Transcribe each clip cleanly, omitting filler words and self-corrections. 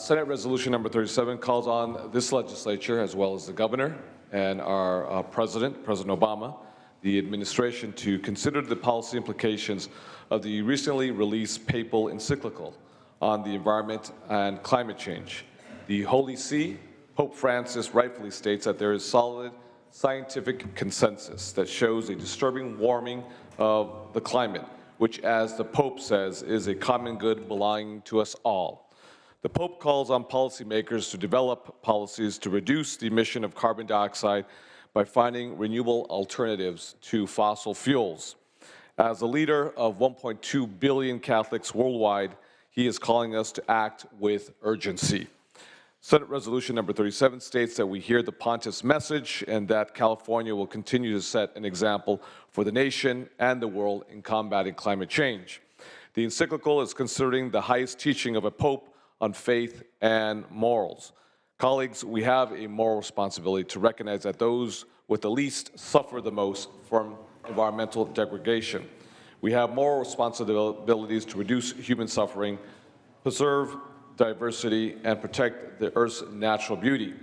Senate Resolution number 37 calls on this legislature, as well as the governor and our President Obama, the administration, to consider the policy implications of the recently released papal encyclical on the environment and climate change. The Holy See, Pope Francis rightfully states that there is solid scientific consensus that shows a disturbing warming of the climate, which, as the Pope says, is a common good belonging to us all. The Pope calls on policymakers to develop policies to reduce the emission of carbon dioxide by finding renewable alternatives to fossil fuels. As the leader of 1.2 billion Catholics worldwide, he is calling us to act with urgency. Senate Resolution number 37 states that we hear the Pontiff's message and that California will continue to set an example for the nation and the world in combating climate change. The encyclical is considering the highest teaching of a Pope on faith and morals. Colleagues, we have a moral responsibility to recognize that those with the least suffer the most from environmental degradation. We have moral responsibilities to reduce human suffering, preserve diversity, and protect the Earth's natural beauty.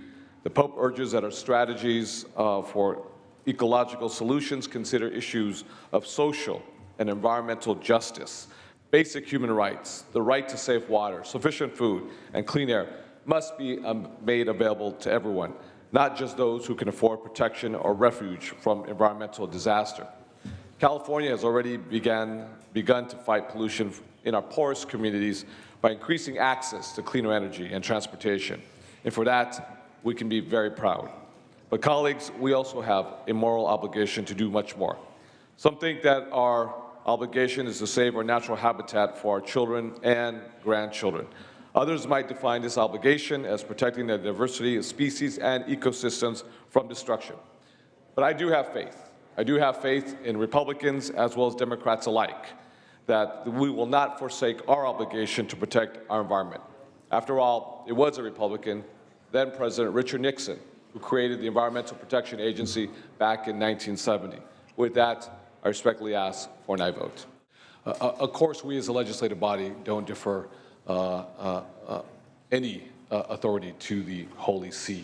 The Pope urges that our strategies for ecological solutions consider issues of social and environmental justice. Basic human rights, the right to safe water, sufficient food, and clean air must be made available to everyone, not just those who can afford protection or refuge from environmental disaster. California has already begun to fight pollution in our poorest communities by increasing access to cleaner energy and transportation. And for that, we can be very proud. But colleagues, we also have a moral obligation to do much more. Some think that our obligation is to save our natural habitat for our children and grandchildren. Others might define this obligation as protecting the diversity of species and ecosystems from destruction. But I do have faith. I do have faith in Republicans as well as Democrats alike, that we will not forsake our obligation to protect our environment. After all, it was a Republican, then President Richard Nixon, who created the Environmental Protection Agency back in 1970. With that, I respectfully ask for an aye vote. Of course, we as a legislative body don't defer any authority to the Holy See.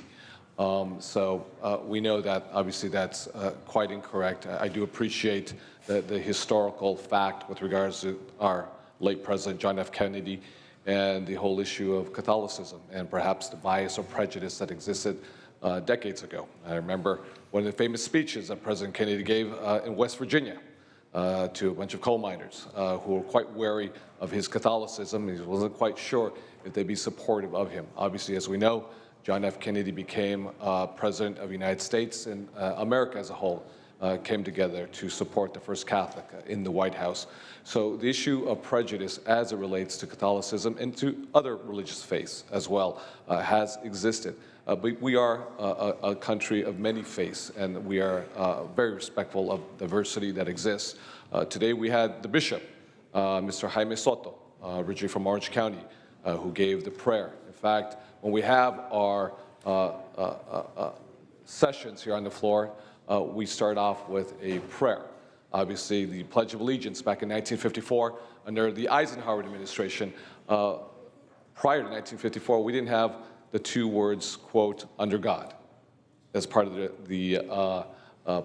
We know that obviously that's quite incorrect. I do appreciate the historical fact with regards to our late President John F. Kennedy and the whole issue of Catholicism and perhaps the bias or prejudice that existed decades ago. I remember one of the famous speeches that President Kennedy gave in West Virginia to a bunch of coal miners who were quite wary of his Catholicism. He wasn't quite sure if they'd be supportive of him. Obviously, as we know, John F. Kennedy became President of the United States, and America as a whole came together to support the first Catholic in the White House. So the issue of prejudice as it relates to Catholicism and to other religious faiths as well has existed. But we are a country of many faiths, and we are very respectful of diversity that exists. Today we had the bishop, Mr. Jaime Soto, originally from Orange County, who gave the prayer. In fact, when we have our sessions here on the floor, we start off with a prayer. Obviously, the Pledge of Allegiance back in 1954, under the Eisenhower administration, prior to 1954, we didn't have the two words, quote, under God, as part of the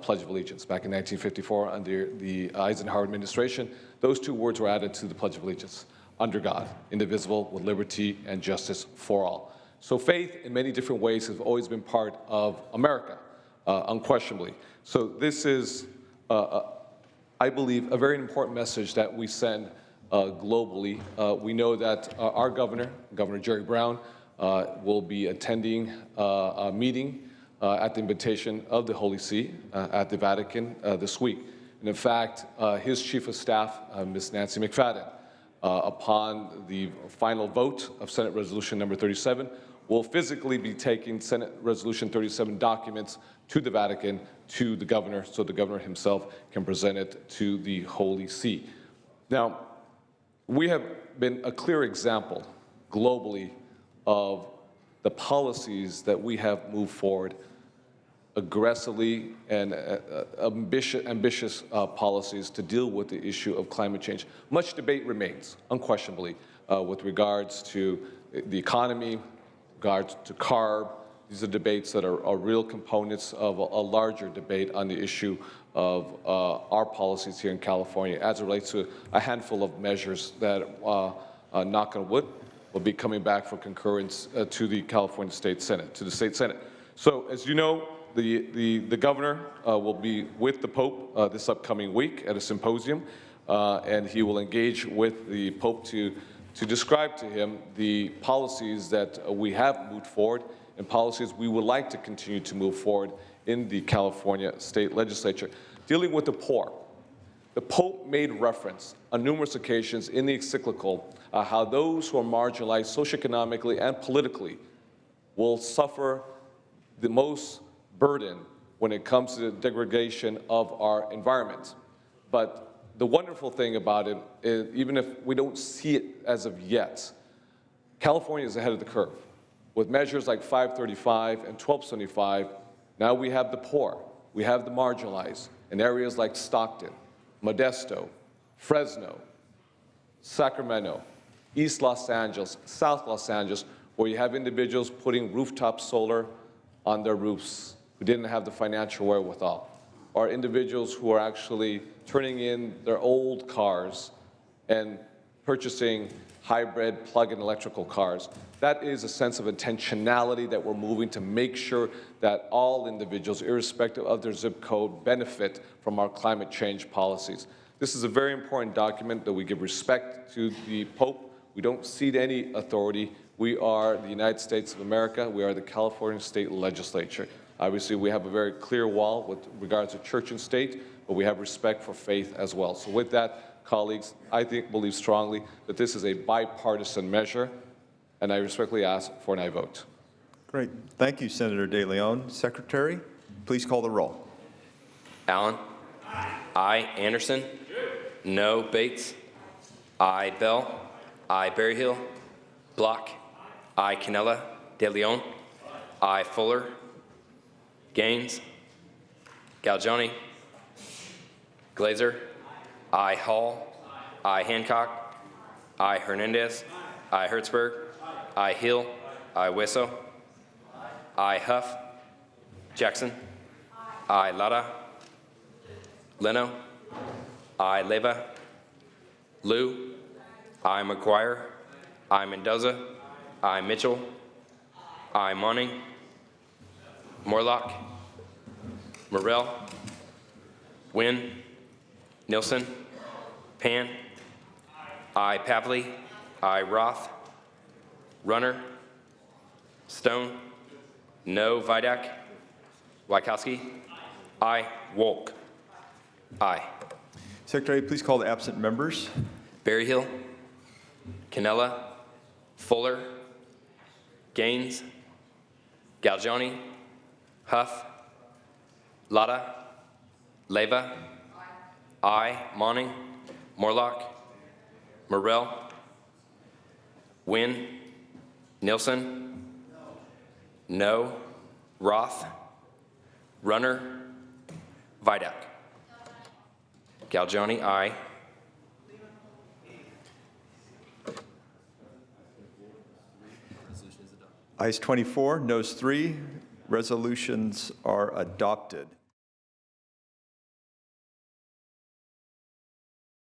Pledge of Allegiance. Back in 1954, under the Eisenhower administration, those two words were added to the Pledge of Allegiance, under God, indivisible, with liberty and justice for all. So faith, in many different ways, has always been part of America, unquestionably. So this is, I believe, a very important message that we send globally. We know that our governor, Governor Jerry Brown, will be attending a meeting at the invitation of the Holy See at the Vatican this week. And in fact, his chief of staff, Ms. Nancy McFadden, upon the final vote of Senate Resolution number 37, will physically be taking Senate Resolution 37 documents to the Vatican, to the governor, so the governor himself can present it to the Holy See. Now, we have been a clear example globally of the policies that we have moved forward aggressively and ambitious policies to deal with the issue of climate change. Much debate remains, unquestionably, with regards to the economy, regards to CARB. These are debates that are real components of a larger debate on the issue of our policies here in California as it relates to a handful of measures that, knock on wood, will be coming back for concurrence to the California State Senate, to the State Senate. So, as you know, the governor will be with the Pope this upcoming week at a symposium, and he will engage with the Pope to describe to him the policies that we have moved forward and policies we would like to continue to move forward in the California State Legislature. Dealing with the poor, the Pope made reference on numerous occasions in the encyclical how those who are marginalized socioeconomically and politically will suffer the most burden when it comes to the degradation of our environment. But the wonderful thing about it is, even if we don't see it as of yet, California is ahead of the curve. With measures like 535 and 1275, now we have the poor, we have the marginalized in areas like Stockton, Modesto, Fresno, Sacramento, East Los Angeles, South Los Angeles, where you have individuals putting rooftop solar on their roofs who didn't have the financial wherewithal, or individuals who are actually turning in their old cars and purchasing hybrid plug-in electrical cars. That is a sense of intentionality that we're moving to make sure that all individuals, irrespective of their zip code, benefit from our climate change policies. This is a very important document that we give respect to the Pope. We don't cede any authority. We are the United States of America. We are the California State Legislature. Obviously, we have a very clear wall with regards to church and state, but we have respect for faith as well. So with that, colleagues, I believe strongly that this is a bipartisan measure, and I respectfully ask for an aye vote. Great. Thank you, Senator De Leon. Secretary, please call the roll. Allen? Aye. Anderson? No. Bates? Aye. Bell? Aye. Berryhill? Block? Aye. Canella? De Leon? Aye. Fuller? Gaines? Galgioni? Glazer? Aye. Hall? Aye. Hancock? Aye. Hernandez? Aye. Hertzberg? Aye. Hill? Aye. Wesso? Aye. Huff? Jackson? Aye. Lara? Leno? Aye. Leyva? Liu? Aye. McGuire? Aye. Mendoza? Aye. Mitchell? Aye. Monning? Morlock? Morrell? Wynn? Nilsson? Pan? Aye. Pavley? Aye. Roth? Runner? Stone? No. Vidak? Wykowski? Aye. Wolk? Aye. Secretary, please call the absent members. Berryhill? Canella? Fuller? Gaines? Galgioni? Huff? Lada? Leyva? Aye. Monning? Morlock? Morrell? Wynn? Nilsson? No. Roth? Runner? Vidak? Galgioni? Aye. Ayes 24, noes 3. Resolutions are adopted.